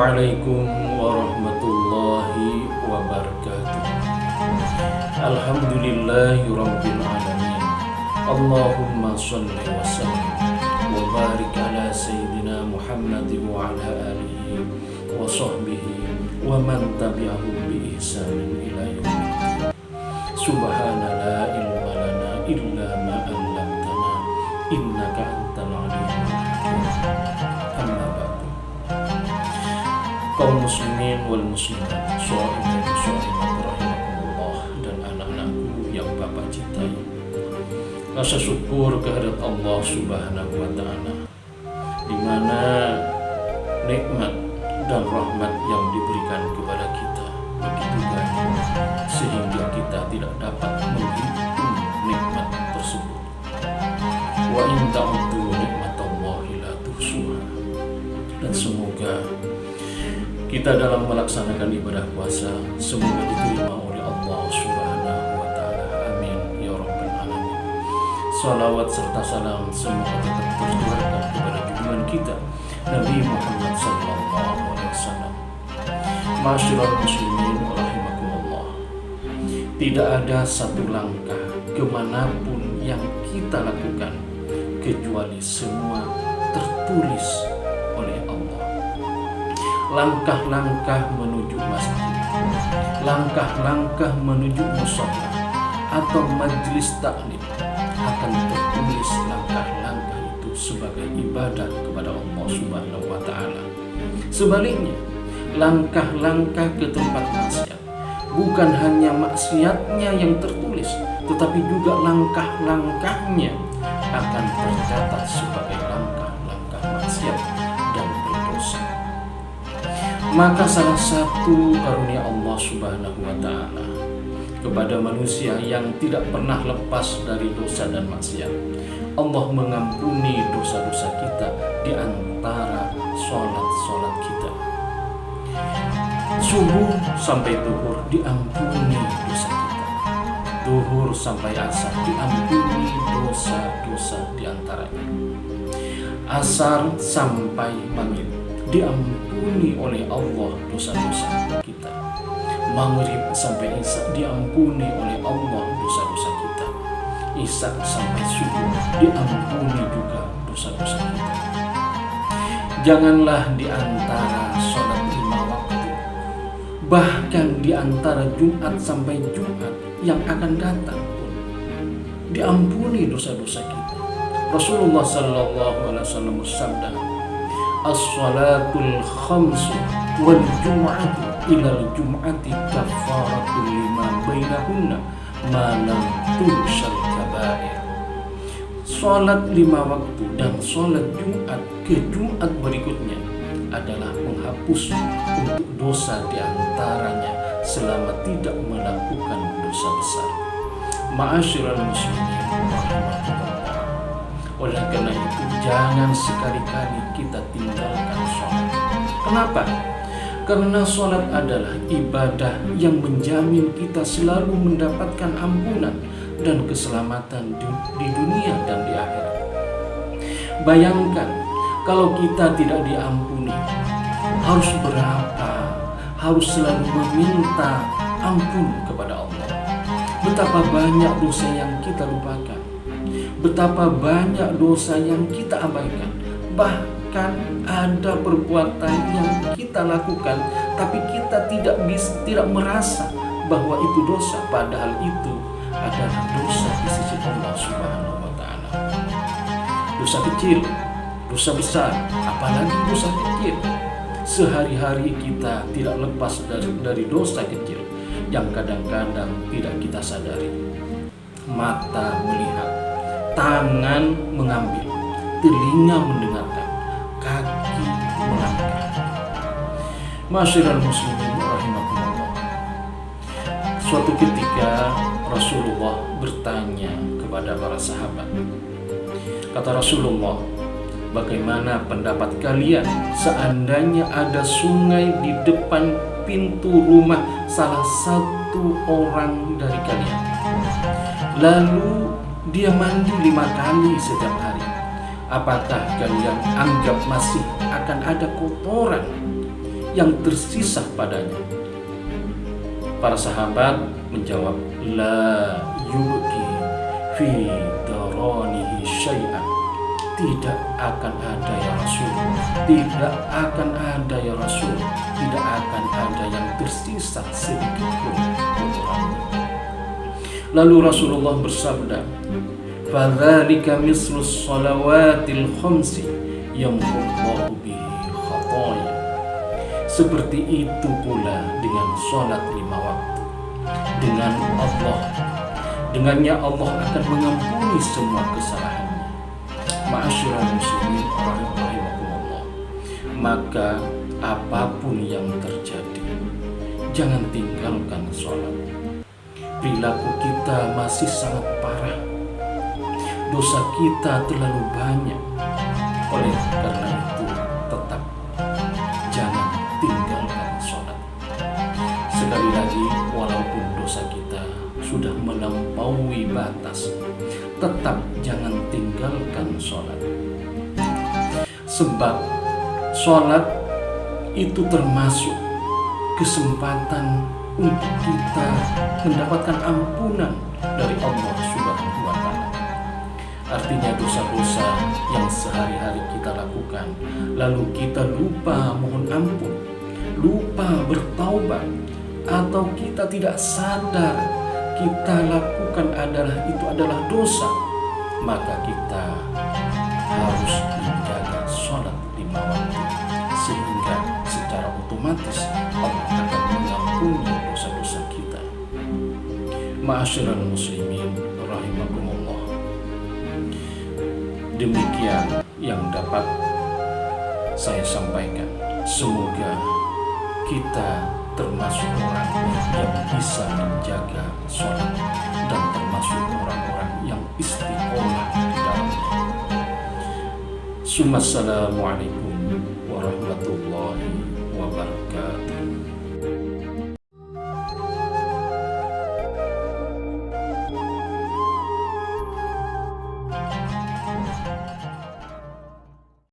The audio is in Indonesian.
Assalamualaikum warahmatullahi wabarakatuh. Alhamdulillahirabbil alamin. Allahumma shalli wa sallim wa barik ala sayyidina Muhammad wa ala alihi wa sahbihi wa man tabi'ahum bi ihsanin ila yaumiddin. Subhana la ilma lana illa ma 'allamtana innaka antal alimul hakim. Amma ba'du. Kaum muslimin wal muslimat, sholihin sholihat rahimakumullah, dan anak-anakku yang Bapak cintai. Rasa syukur kehadirat Allah Subhanahu wa Ta'ala, di mana nikmat dan rahmat yang diberikan kepada kita begitu banyak sehingga kita tidak dapat menghitung nikmat tersebut. Wa in ta'uddu nikmatallahi la tuhsuha. Dan semoga kita dalam melaksanakan ibadah puasa semoga diterima oleh Allah Subhanahu wa Ta'ala. Amin ya rabbal alamin. Salawat serta salam semoga tetap tercurahkan kepada junjungan kita Nabi Muhammad sallallahu alaihi wasallam. Ma'asyiral muslimin rahimakumullah. Tidak ada satu langkah kemanapun yang kita lakukan kecuali semua tertulis oleh Allah. Langkah-langkah menuju masjid, langkah-langkah menuju mushola atau majelis taklim akan tertulis langkah-langkah itu sebagai ibadah kepada Allah Subhanahu wa Ta'ala. Sebaliknya, langkah-langkah ke tempat maksiat, bukan hanya maksiatnya yang tertulis, tetapi juga langkah-langkahnya akan tercatat sebagai langkah-langkah maksiat dan berdosa. Maka salah satu karunia Allah Subhanahu wa Ta'ala kepada manusia yang tidak pernah lepas dari dosa dan maksiat, Allah mengampuni dosa-dosa kita di antara sholat-sholat kita. Subuh sampai duhur diampuni dosa kita, duhur sampai asar diampuni dosa-dosa di antaranya, asar sampai maghrib diampuni oleh Allah dosa-dosa kita, maghrib sampai isya diampuni oleh Allah dosa-dosa kita, isya sampai subuh diampuni juga dosa-dosa kita. Janganlah di antara sholat 5 waktu, bahkan di antara Jumat sampai Jumat yang akan datang pun diampuni dosa-dosa kita. Rasulullah sallallahu alaihi wasallam bersabda, as-salatul khamsu wal jum'atu ilal jum'ati kafaratul lima bainahunna ma lam tunshal kabair. Salat 5 waktu dan salat Jumat ke Jumat berikutnya adalah menghapus untuk dosa di antaranya selama tidak melakukan dosa besar. Ma'asyiral muslimin rahimakumullah. Oleh karena itu jangan sekali-kali kita tinggalkan sholat. Kenapa? Karena sholat adalah ibadah yang menjamin kita selalu mendapatkan ampunan dan keselamatan di dunia dan di akhirat. Bayangkan kalau kita tidak diampuni, harus berapa? Harus selalu meminta ampun kepada Allah. Betapa banyak dosa yang kita lupakan, betapa banyak dosa yang kita abaikan. Bahkan ada perbuatan yang kita lakukan tapi kita tidak merasa bahwa itu dosa, padahal itu adalah dosa di sisi Allah Subhanahu wa Ta'ala. Dosa kecil, dosa besar, apalagi dosa kecil. Sehari-hari kita tidak lepas dari dosa kecil yang kadang-kadang tidak kita sadari. Mata melihat, tangan mengambil, telinga mendengarkan, kaki melangkah. Ma'asyiral muslimin rahimakumullah. Suatu ketika Rasulullah bertanya kepada para sahabat. Kata Rasulullah, bagaimana pendapat kalian seandainya ada sungai di depan pintu rumah salah satu orang dari kalian, lalu dia mandi 5 kali setiap hari? Apakah kalian anggap masih akan ada kotoran yang tersisa padanya. Para sahabat menjawab, la yubqi fi daranihi syai'an. Tidak akan ada ya Rasul, tidak akan ada ya Rasul, tidak akan ada yang tersisa sedikit pun kotorannya. Lalu Rasulullah bersabda, fadzalika mislus shalawatil khamsi yamhullahu bihi khataya. Seperti itu pula dengan sholat 5 waktu. Dengannya Allah akan mengampuni semua kesalahannya. Ma'asyiral muslimin rahimakumullah. Maka apapun yang terjadi, jangan tinggalkan sholat. Perilaku kita masih sangat parah, dosa kita terlalu banyak. Oleh karena itu, tetap jangan tinggalkan sholat. Sekali lagi, walaupun dosa kita sudah melampaui batas, tetap jangan tinggalkan sholat. Sebab sholat itu termasuk kesempatan untuk kita mendapatkan ampunan dari Allah Subhanahu wa Ta'ala. Artinya dosa-dosa yang sehari-hari kita lakukan, lalu kita lupa mohon ampun, lupa bertaubat, atau kita tidak sadar kita lakukan itu adalah dosa, maka kita harus menjaga sholat 5 waktu, sehingga secara otomatis Allah akan mengampuni dosa-dosa kita. Ma'asyiral muslimin rahimakumullah. Demikian yang dapat saya sampaikan. Semoga kita termasuk orang yang bisa menjaga sholat dan termasuk orang-orang yang istiqomah di dalamnya. Assalamualaikum warahmatullahi